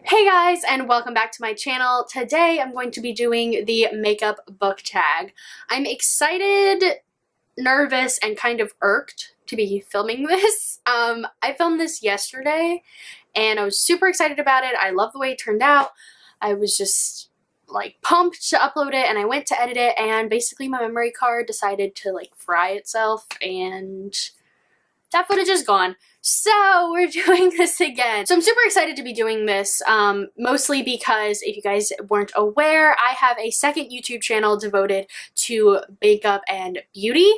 Hey guys, and welcome back to my channel. Today I'm going to be doing the makeup book tag. I'm excited, nervous, and kind of irked to be filming this. I filmed this yesterday and I was super excited about it. I love the way it turned out. I was just like pumped to upload it, and I went to edit it, and basically my memory card decided to like fry itself and that footage is gone. So we're doing this again. So I'm super excited to be doing this, mostly because if you guys weren't aware, I have a second YouTube channel devoted to makeup and beauty.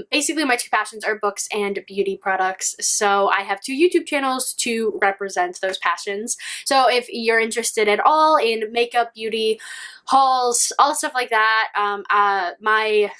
Basically my two passions are books and beauty products. So I have two YouTube channels to represent those passions. So if you're interested at all in makeup, beauty, hauls, all stuff like that, my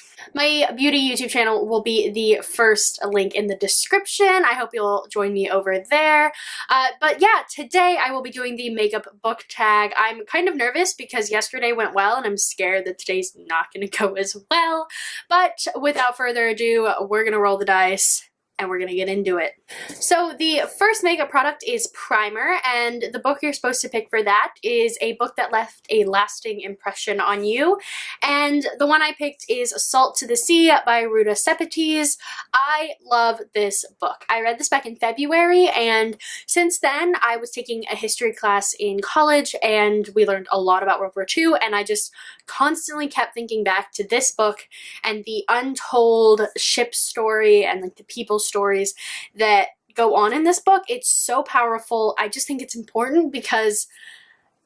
beauty YouTube channel will be the first link in the description. I hope you'll join me over there. But yeah, today I will be doing the makeup book tag. I'm kind of nervous because yesterday went well, and I'm scared that today's not going to go as well. But without further ado, we're going to roll the dice and we're gonna get into it. So the first makeup product is primer, and the book you're supposed to pick for that is a book that left a lasting impression on you. And the one I picked is Salt to the Sea by Ruta Sepetys. I love this book. I read this back in February, and since then I was taking a history class in college and we learned a lot about World War II, and I just constantly kept thinking back to this book and the untold ship story and like the people stories that go on in this book. It's so powerful. I just think it's important because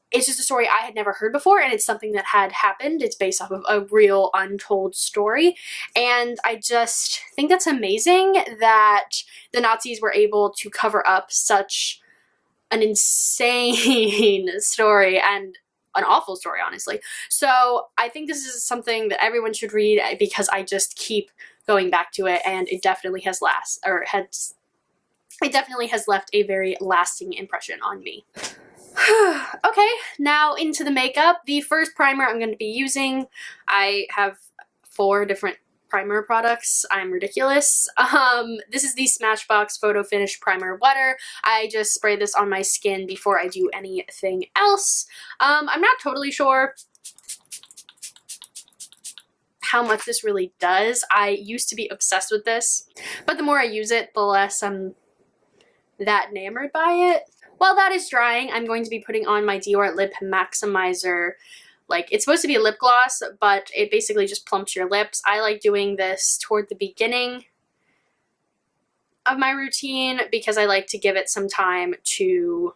it's just a story I had never heard before, and it's something that had happened. It's based off of a real untold story, and I just think that's amazing that the Nazis were able to cover up such an insane story and an awful story, honestly. So I think this is something that everyone should read because I just keep going back to it, and it definitely has left a very lasting impression on me. Okay, now into the makeup. The first primer I'm going to be using, I have 4 different primer products. I'm ridiculous. This is the Smashbox Photo Finish Primer Wetter. I just spray this on my skin before I do anything else. I'm not totally sure how much this really does. I used to be obsessed with this, but the more I use it, the less I'm that enamored by it. While that is drying, I'm going to be putting on my Dior Lip Maximizer. Like, it's supposed to be a lip gloss, but it basically just plumps your lips. I like doing this toward the beginning of my routine because I like to give it some time to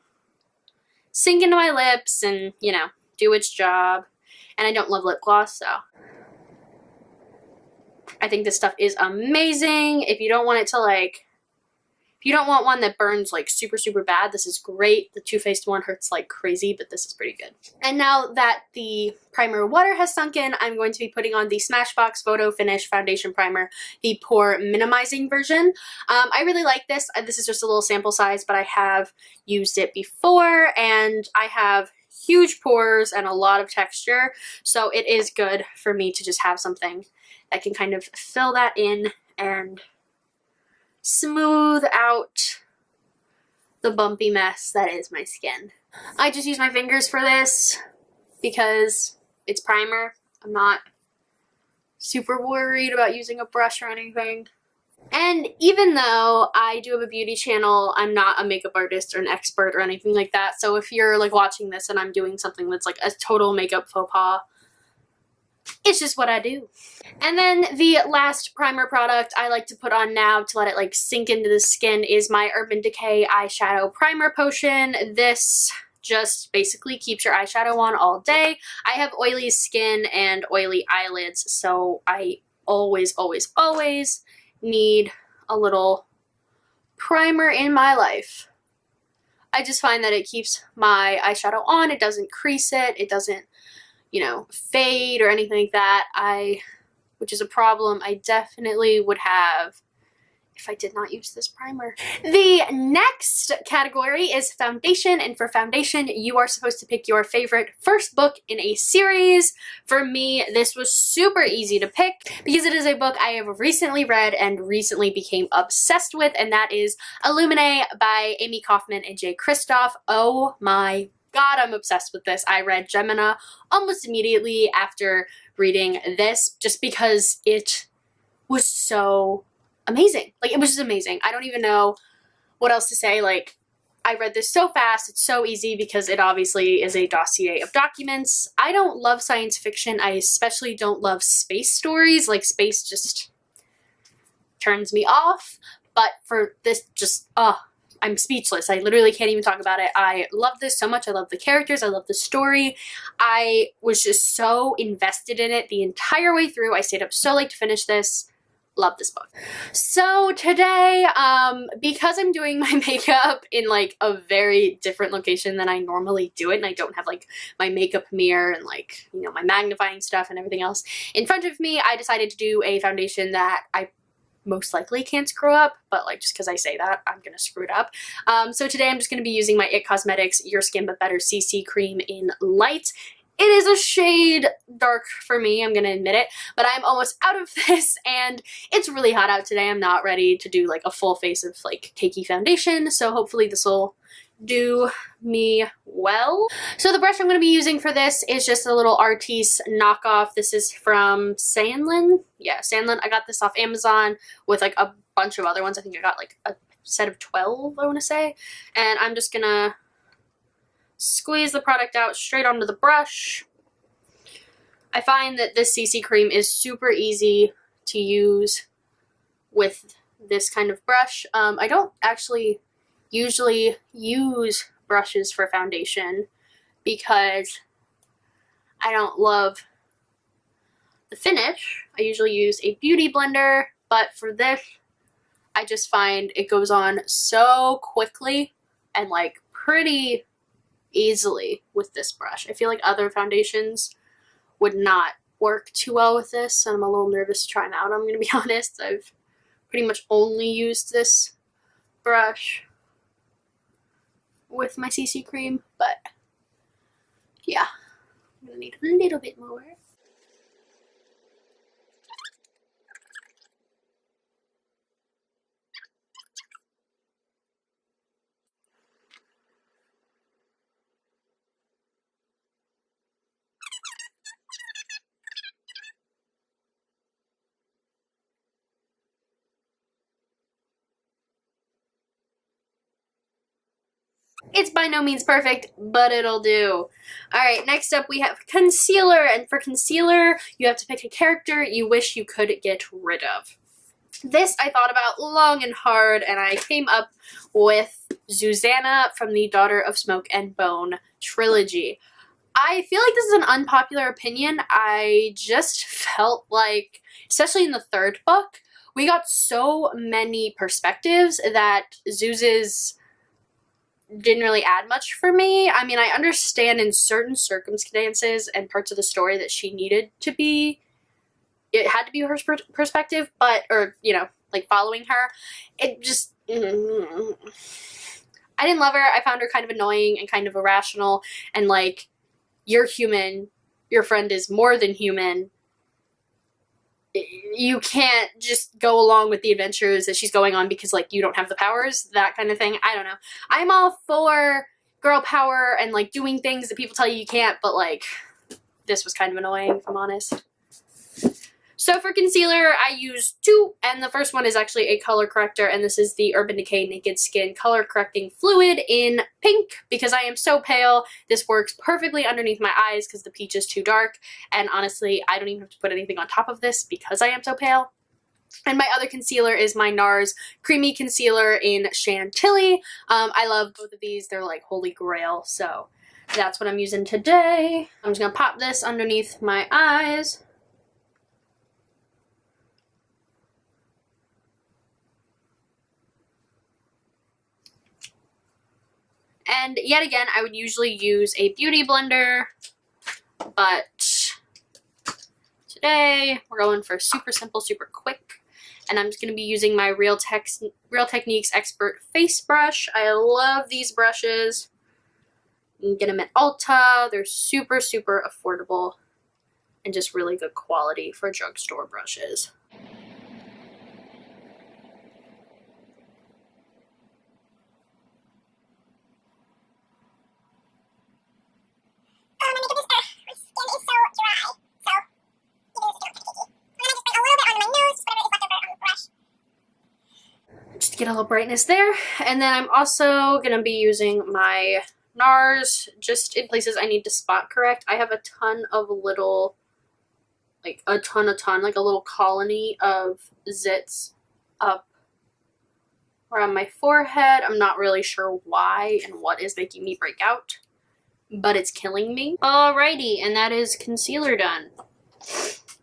sink into my lips and, you know, do its job. And I don't love lip gloss, so I think this stuff is amazing. If you don't want it to if you don't want one that burns like super, super bad, this is great. The Too Faced one hurts like crazy, but this is pretty good. And now that the primer water has sunk in, I'm going to be putting on the Smashbox Photo Finish Foundation Primer, the pore minimizing version. I really like this. This is just a little sample size, but I have used it before, and I have huge pores and a lot of texture, so it is good for me to just have something that can kind of fill that in and smooth out the bumpy mess that is my skin. I just use my fingers for this because it's primer. I'm not super worried about using a brush or anything. And even though I do have a beauty channel, I'm not a makeup artist or an expert or anything like that. So if you're like watching this and I'm doing something that's like a total makeup faux pas, it's just what I do. And then the last primer product I like to put on now to let it like sink into the skin is my Urban Decay eyeshadow primer potion. This just basically keeps your eyeshadow on all day. I have oily skin and oily eyelids, so I always, always, always need a little primer in my life. I just find that it keeps my eyeshadow on. It doesn't crease it. It doesn't, you know, fade or anything like that. Which is a problem I definitely would have if I did not use this primer. The next category is foundation, and for foundation, you are supposed to pick your favorite first book in a series. For me, this was super easy to pick because it is a book I have recently read and recently became obsessed with, and that is Illuminae by Amy Kaufman and Jay Kristoff. Oh my God, I'm obsessed with this. I read Gemina almost immediately after reading this just because it was so amazing. Like, it was just amazing. I don't even know what else to say. Like, I read this so fast. It's so easy because it obviously is a dossier of documents. I don't love science fiction. I especially don't love space stories. Like, space just turns me off. But for this, just, I'm speechless. I literally can't even talk about it. I love this so much. I love the characters. I love the story. I was just so invested in it the entire way through. I stayed up so late to finish this. Love this book. So today, because I'm doing my makeup in like a very different location than I normally do it, and I don't have like my makeup mirror and like, you know, my magnifying stuff and everything else in front of me, I decided to do a foundation that I most likely can't screw up, but like just because I say that, I'm gonna screw it up. So today I'm just gonna be using my IT Cosmetics Your Skin But Better CC Cream in Light. It is a shade dark for me, I'm gonna admit it, but I'm almost out of this and it's really hot out today. I'm not ready to do like a full face of like cakey foundation, so hopefully this will do me well. So the brush I'm going to be using for this is just a little Artis knockoff. This is from Sandlin. Yeah, Sandlin. I got this off Amazon with like a bunch of other ones. I think I got like a set of 12, I want to say. And I'm just going to squeeze the product out straight onto the brush. I find that this CC cream is super easy to use with this kind of brush. I don't actually usually use brushes for foundation because I don't love the finish. I usually use a beauty blender, but for this, I just find it goes on so quickly and like pretty easily with this brush. I feel like other foundations would not work too well with this, and I'm a little nervous to try them out, I'm gonna be honest. I've pretty much only used this brush with my CC cream, but yeah, I'm gonna need a little bit more. It's by no means perfect, but it'll do. Alright, next up we have concealer, and for concealer, you have to pick a character you wish you could get rid of. This I thought about long and hard, and I came up with Susanna from the Daughter of Smoke and Bone trilogy. I feel like this is an unpopular opinion. I just felt like, especially in the third book, we got so many perspectives that Zuz's didn't really add much for me. I mean, I understand in certain circumstances and parts of the story that she needed to be, it had to be her perspective, but, or, you know, like following her. It just, I didn't love her. I found her kind of annoying and kind of irrational, and like, you're human, your friend is more than human. You can't just go along with the adventures that she's going on because like you don't have the powers, that kind of thing. I don't know. I'm all for girl power and like doing things that people tell you can't, but like this was kind of annoying, if I'm honest. So for concealer, I use two, and the first one is actually a color corrector, and this is the Urban Decay Naked Skin Color Correcting Fluid in pink, because I am so pale. This works perfectly underneath my eyes because the peach is too dark, and honestly, I don't even have to put anything on top of this because I am so pale. And my other concealer is my NARS Creamy Concealer in Chantilly. I love both of these. They're like holy grail, so that's what I'm using today. I'm just going to pop this underneath my eyes. And yet again, I would usually use a beauty blender, but today we're going for super simple, super quick. And I'm just going to be using my Real Techniques Expert Face Brush. I love these brushes. You can get them at Ulta. They're super, super affordable and just really good quality for drugstore brushes. Just to get a little brightness there. And then I'm also going to be using my NARS just in places I need to spot correct. I have a ton of little, like a ton, like a little colony of zits up around my forehead. I'm not really sure why and what is making me break out, but it's killing me. Alrighty, and that is concealer done.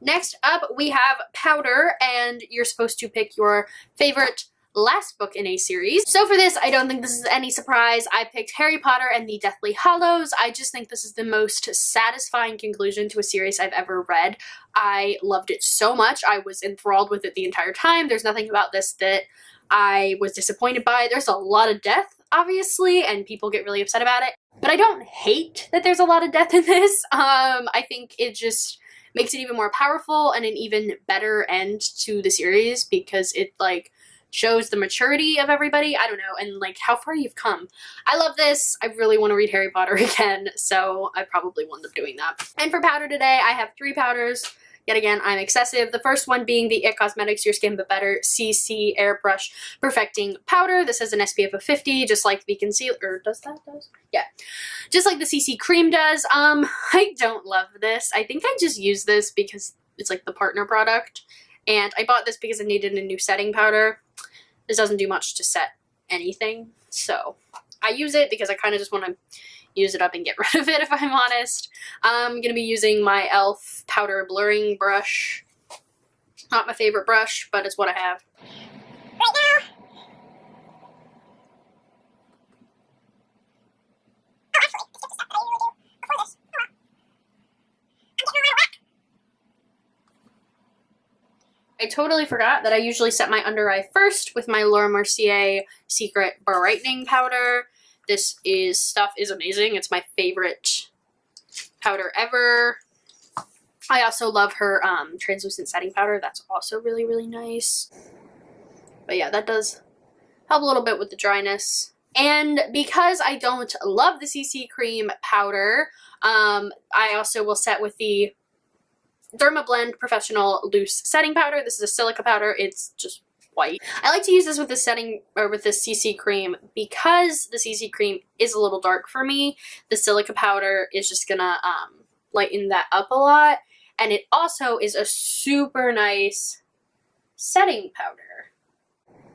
Next up, we have powder, and you're supposed to pick your favorite last book in a series. So for this, I don't think this is any surprise. I picked Harry Potter and the Deathly Hallows. I just think this is the most satisfying conclusion to a series I've ever read. I loved it so much. I was enthralled with it the entire time. There's nothing about this that I was disappointed by. There's a lot of death, obviously, and people get really upset about it. But I don't hate that there's a lot of death in this. I think it just makes it even more powerful and an even better end to the series because it, like, shows the maturity of everybody, I don't know, and like how far you've come. I love this. I really want to read Harry Potter again, so I probably will end up doing that. And for powder today, I have 3 powders. Yet again, I'm excessive. The first one being the IT Cosmetics Your Skin But Better CC Airbrush Perfecting Powder. This has an SPF of 50, just like the concealer, does? Yeah. Just like the CC Cream does. I don't love this. I think I just use this because it's like the partner product. And I bought this because I needed a new setting powder. This doesn't do much to set anything, so I use it because I kind of just want to use it up and get rid of it, if I'm honest. I'm going to be using my e.l.f. powder blurring brush. Not my favorite brush, but it's what I have. Right now. I totally forgot that I usually set my under eye first with my Laura Mercier Secret Brightening Powder. This stuff is amazing. It's my favorite powder ever. I also love her translucent setting powder. That's also really, really nice. But yeah, that does help a little bit with the dryness. And because I don't love the CC Cream powder, I also will set with the Dermablend Professional Loose Setting Powder. This is a silica powder. It's just white. I like to use this with the setting, or with the CC Cream, because the CC Cream is a little dark for me. The silica powder is just gonna lighten that up a lot. And it also is a super nice setting powder.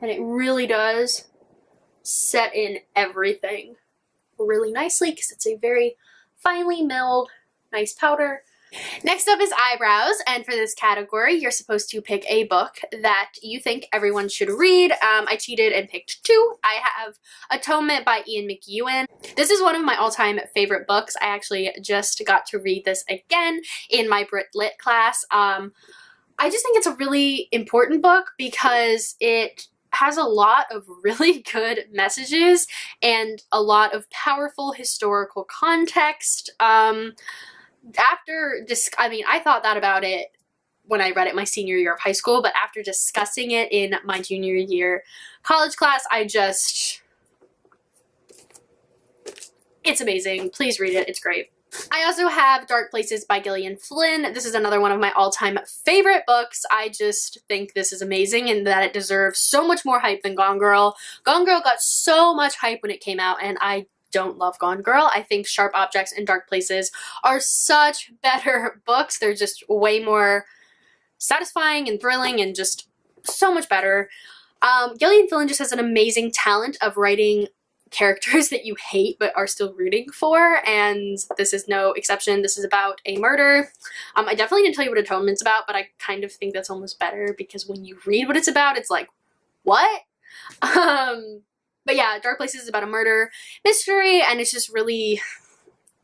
And it really does set in everything really nicely because it's a very finely milled, nice powder. Next up is eyebrows, and for this category, you're supposed to pick a book that you think everyone should read. I cheated and picked 2. I have Atonement by Ian McEwan. This is one of my all-time favorite books. I actually just got to read this again in my Brit Lit class. I just think it's a really important book because it has a lot of really good messages and a lot of powerful historical context. I thought that about it when I read it my senior year of high school, but after discussing it in my junior year college class, it's amazing. Please read it. It's great. I also have Dark Places by Gillian Flynn. This is another one of my all-time favorite books. I just think this is amazing and that it deserves so much more hype than Gone Girl. Gone Girl got so much hype when it came out, and I don't love Gone Girl. I think Sharp Objects and Dark Places are such better books. They're just way more satisfying and thrilling and just so much better. Gillian Flynn just has an amazing talent of writing characters that you hate but are still rooting for, and this is no exception. This is about a murder. I definitely didn't tell you what Atonement's about, but I kind of think that's almost better because when you read what it's about, it's like, what? But yeah, Dark Places is about a murder mystery, and it's just really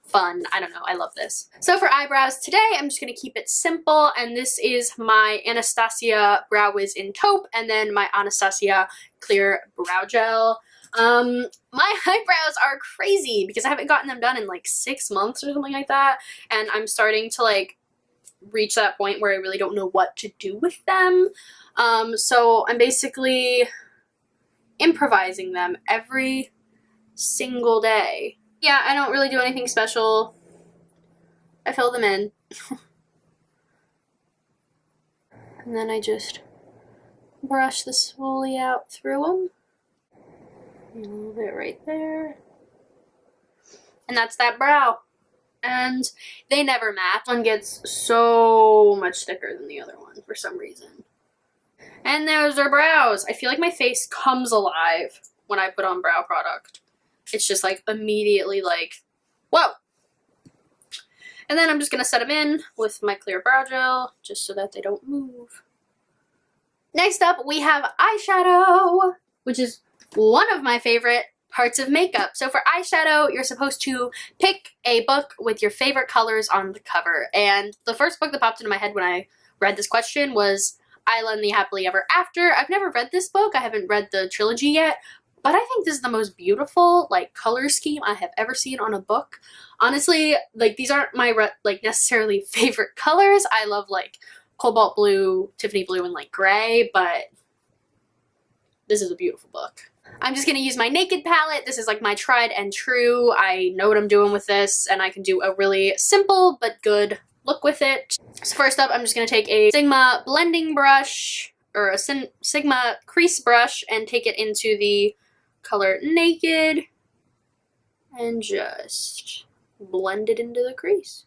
fun. I don't know, I love this. So for eyebrows today, I'm just gonna keep it simple, and this is my Anastasia Brow Wiz in taupe, and then my Anastasia clear brow gel. My eyebrows are crazy because I haven't gotten them done in like 6 months or something like that, and I'm starting to like reach that point where I really don't know what to do with them. So I'm basically improvising them every single day. Yeah, I don't really do anything special. I fill them in. And then I just brush this fully out through them. A little bit right there. And that's that brow. And they never match. One gets so much thicker than the other one for some reason. And there's our brows. I feel like my face comes alive when I put on brow product. It's just like immediately like, whoa. And then I'm just going to set them in with my clear brow gel just so that they don't move. Next up, we have eyeshadow, which is one of my favorite parts of makeup. So for eyeshadow, you're supposed to pick a book with your favorite colors on the cover. And the first book that popped into my head when I read this question was Isla and the Happily Ever After. I've never read this book. I haven't read the trilogy yet. But I think this is the most beautiful, like, color scheme I have ever seen on a book. Honestly, like, these aren't my, like, necessarily favorite colors. I love, like, cobalt blue, Tiffany blue, and, like, gray, but this is a beautiful book. I'm just going to use my Naked palette. This is, like, my tried and true. I know what I'm doing with this, and I can do a really simple but good look with it. So first up, I'm just going to take a Sigma blending brush, or a Sigma crease brush, and take it into the color Naked and just blend it into the crease.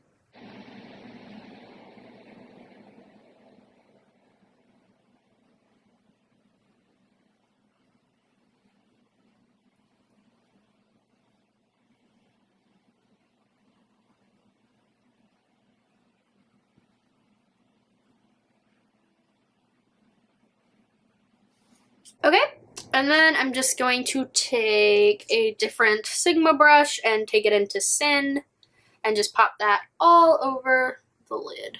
Okay. And then I'm just going to take a different Sigma brush and take it into Sin and just pop that all over the lid.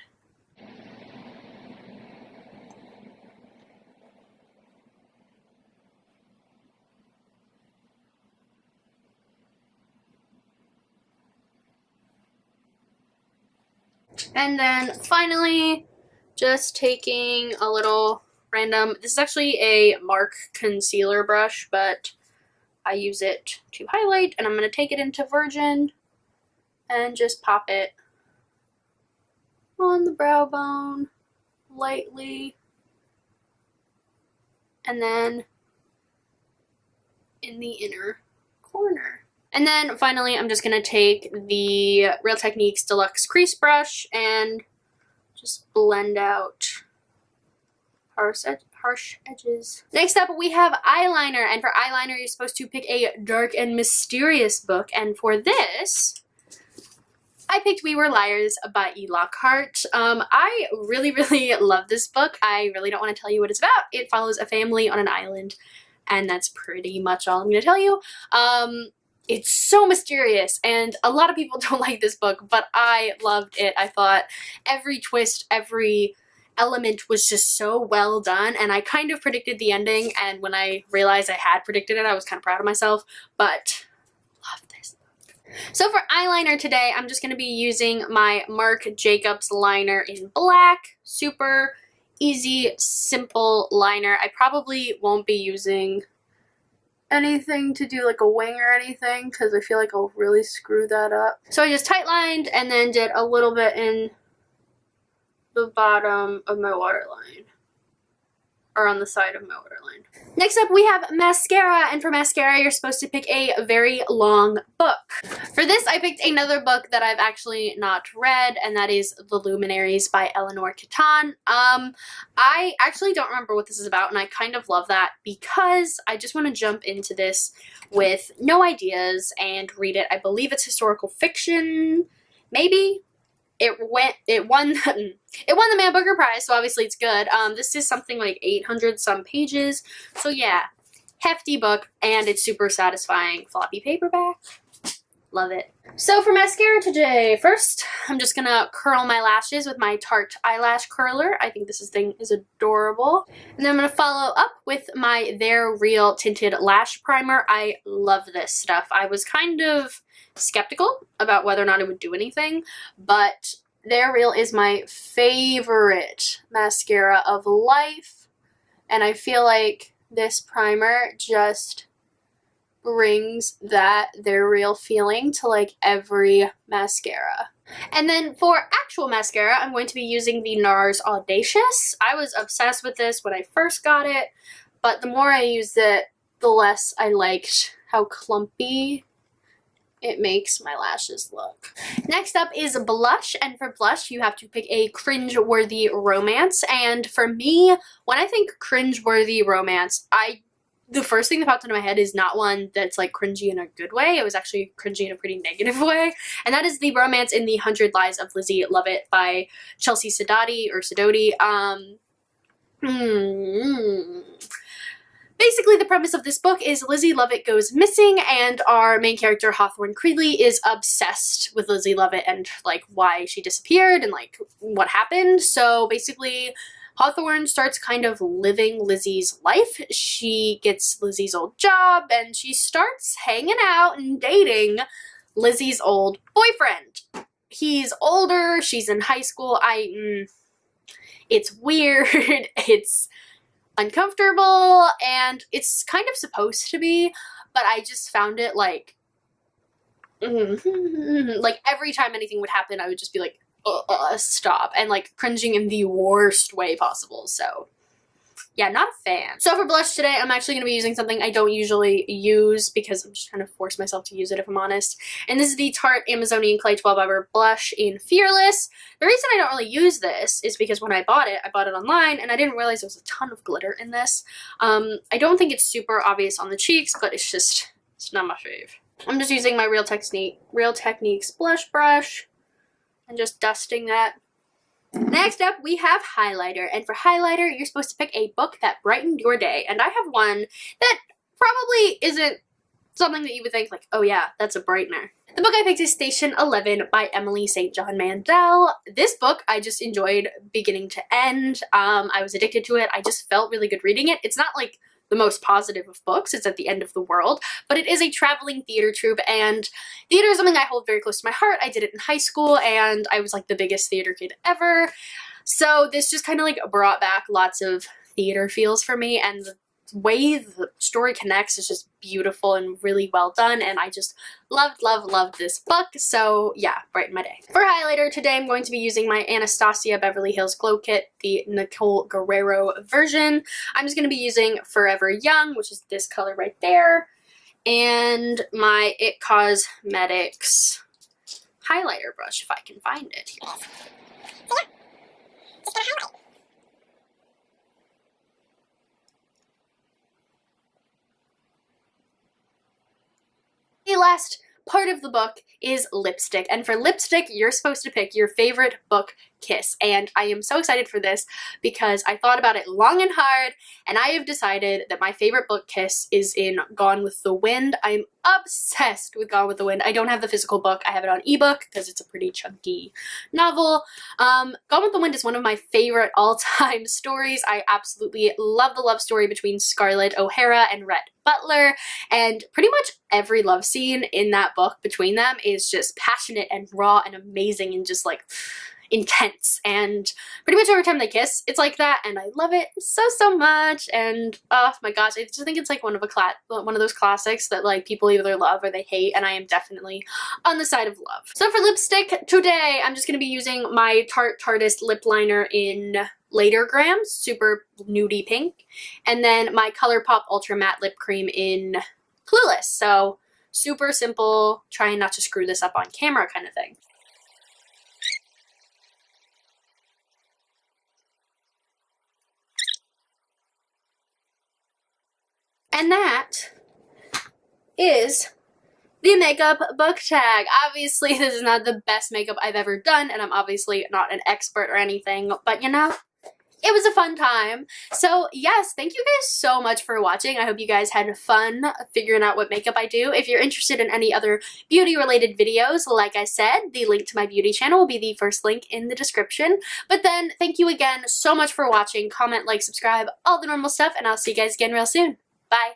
And then finally, just taking a little random, this is actually a MARC concealer brush, but I use it to highlight, and I'm going to take it into Virgin and just pop it on the brow bone lightly, and then in the inner corner. And then finally, I'm just going to take the Real Techniques Deluxe Crease Brush and just blend out harsh edges. Next up, we have eyeliner, and for eyeliner, you're supposed to pick a dark and mysterious book, and for this, I picked We Were Liars by E. Lockhart. I really, really love this book. I really don't want to tell you what it's about. It follows a family on an island, and that's pretty much all I'm going to tell you. It's so mysterious, and a lot of people don't like this book, but I loved it. I thought every twist, every element was just so well done, and I kind of predicted the ending, and when I realized I had predicted it, I was kind of proud of myself, but love this book. So for eyeliner today, I'm just going to be using my Marc Jacobs liner in black. Super easy, simple liner. I probably won't be using anything to do like a wing or anything because I feel like I'll really screw that up. So I just tight lined and then did a little bit in the bottom of my waterline, or on the side of my waterline. Next up, we have mascara, and for mascara, you're supposed to pick a very long book. For this, I picked another book that I've actually not read, and that is The Luminaries by Eleanor Catton. I actually don't remember what this is about, and I kind of love that because I just want to jump into this with no ideas and read it. I believe it's historical fiction, maybe? It won the Man Booker Prize, so obviously it's good. This is something like 800 some pages, so yeah, hefty book, and it's super satisfying. Floppy paperback. Love it. So for mascara today, first I'm just gonna curl my lashes with my Tarte eyelash curler. I think this thing is adorable. And then I'm gonna follow up with my They're Real tinted lash primer. I love this stuff. I was kind of skeptical about whether or not it would do anything, but They're Real is my favorite mascara of life, and I feel like this primer just brings that They're Real feeling to like every mascara. And then for actual mascara, I'm going to be using the NARS Audacious. I was obsessed with this when I first got it, but the more I used it, the less I liked how clumpy it makes my lashes look. Next up is blush, and for blush you have to pick a cringe-worthy romance, and for me, when I think cringe-worthy romance, the first thing that popped into my head is not one that's like cringy in a good way. It was actually cringy in a pretty negative way, and that is the romance in The 100 Lies of Lizzie Lovett by Chelsea Sidoti or Sidoti. Basically, the premise of this book is Lizzie Lovett goes missing, and our main character, Hawthorne Creeley, is obsessed with Lizzie Lovett and, like, why she disappeared and, like, what happened. So, basically, Hawthorne starts kind of living Lizzie's life. She gets Lizzie's old job, and she starts hanging out and dating Lizzie's old boyfriend. He's older, she's in high school. It's weird, it's uncomfortable, and it's kind of supposed to be, but I just found it like every time anything would happen, I would just be like, stop, and like cringing in the worst way possible. So yeah, not a fan. So for blush today, I'm actually going to be using something I don't usually use because I'm just trying to force myself to use it, if I'm honest. And this is the Tarte Amazonian Clay 12 Hour Blush in Fearless. The reason I don't really use this is because when I bought it online, and I didn't realize there was a ton of glitter in this. I don't think it's super obvious on the cheeks, but it's not my fave. I'm just using my Real Techniques blush brush and just dusting that. Next up, we have highlighter, and for highlighter, you're supposed to pick a book that brightened your day, and I have one that probably isn't something that you would think like, oh yeah, that's a brightener. The book I picked is Station 11 by Emily St. John Mandel. This book I just enjoyed beginning to end. I was addicted to it. I just felt really good reading it. It's not like the most positive of books, it's at the end of the world, but it is a traveling theater troupe, and theater is something I hold very close to my heart. I did it in high school, and I was like the biggest theater kid ever, so this just kind of like brought back lots of theater feels for me, and the way the story connects is just beautiful and really well done, and I just loved this book. So yeah, brighten my day. For highlighter today, I'm going to be using my Anastasia Beverly Hills Glow Kit, the Nicole Guerrero version. I'm just going to be using Forever Young, which is this color right there, and my It Cosmetics highlighter brush, if I can find it here. So yeah, just gonna highlight. The last part of the book is lipstick, and for lipstick you're supposed to pick your favorite book kiss, and I am so excited for this because I thought about it long and hard, and I have decided that my favorite book kiss is in Gone with the Wind. I'm obsessed with Gone with the Wind. I don't have the physical book, I have it on ebook because it's a pretty chunky novel. Gone with the Wind is one of my favorite all-time stories. I absolutely love the love story between Scarlett O'Hara and Rhett Butler, and pretty much every love scene in that book between them is just passionate and raw and amazing and just like intense, and pretty much every time they kiss it's like that, and I love it so much. And oh my gosh, I just think it's like one of those classics that like people either love or they hate, and I am definitely on the side of love. So for lipstick today, I'm just going to be using my Tarte Tartist lip liner in Later Grams, super nudie pink, and then my ColourPop Ultra Matte Lip Cream in Clueless. So super simple, trying not to screw this up on camera kind of thing. And that is the makeup book tag. Obviously, this is not the best makeup I've ever done, and I'm obviously not an expert or anything, but you know, it was a fun time. So yes, thank you guys so much for watching. I hope you guys had fun figuring out what makeup I do. If you're interested in any other beauty related videos, like I said, the link to my beauty channel will be the first link in the description. But then thank you again so much for watching. Comment, like, subscribe, all the normal stuff, and I'll see you guys again real soon. Bye.